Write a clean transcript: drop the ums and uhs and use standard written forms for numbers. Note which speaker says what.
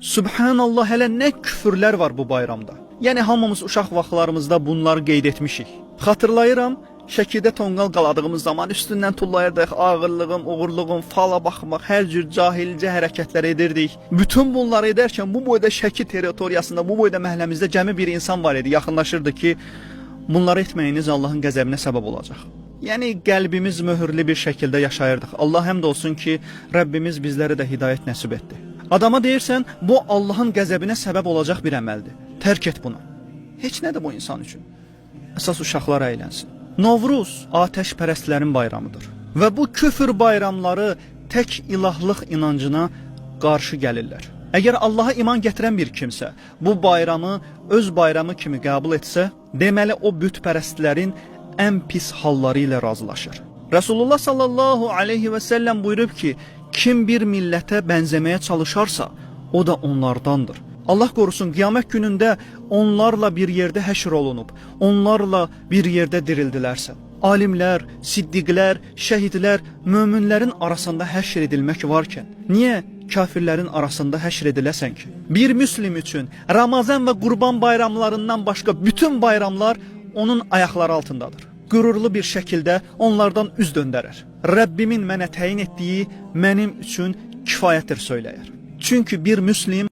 Speaker 1: Subhanallah, hələ nə küfürlər var bu bayramda. Yəni hamımız uşaq vaxtlarımızda bunları qeyd etmişik. Xatırlayıram, Şəkidə tonqal qaladığımız zaman üstündən tullayırdıq, ağırlığım, uğurluğum, fala baxmaq, hər cür cahilcə hərəkətlər edirdik. Bütün bunları edərkən bu boyda Şəki territoriyasında, bu boyda məhəlləmizdə cəmi bir insan var idi, yaxınlaşırdı ki, bunları etməyiniz Allahın qəzəbinə səbəb olacaq. Yəni qəlbimiz möhürlü bir şəkildə yaşayırdıq. Allah həmd olsun ki, Rəbbimiz bizlərə də hidayət nəsib etdi. Adama deyirsən, bu Allahın qəzəbinə səbəb olacaq bir əməldir. Tərk et bunu. Heç nədir bu insan üçün? Əsas uşaqlar əylənsin. Novruz atəşpərəstlərin bayramıdır. Və bu küfür bayramları tək ilahlıq inancına qarşı gəlirlər. Əgər Allaha iman gətirən bir kimsə bu bayramı öz bayramı kimi qəbul etsə, deməli o bütpərəstlərin ən pis halları ilə razılaşır. Resulullah sallallahu aleyhi və səlləm buyurub ki, kim bir millətə bənzəməyə çalışarsa, o da onlardandır. Allah qorusun, qiyamət günündə onlarla bir yerdə həşr olunub, onlarla bir yerdə dirildilərsə, alimlər, siddiqlər, şəhidlər, möminlərin arasında həşr edilmək varkən, niyə kafirlərin arasında həşr ediləsən ki? Bir müslim üçün Ramazan və Qurban bayramlarından başqa bütün bayramlar onun ayaqları altındadır. Qürurlu bir şəkildə onlardan üz döndərər. Rəbbimin mənə təyin etdiyi mənim üçün kifayətdir söyləyər. Çünki bir müslim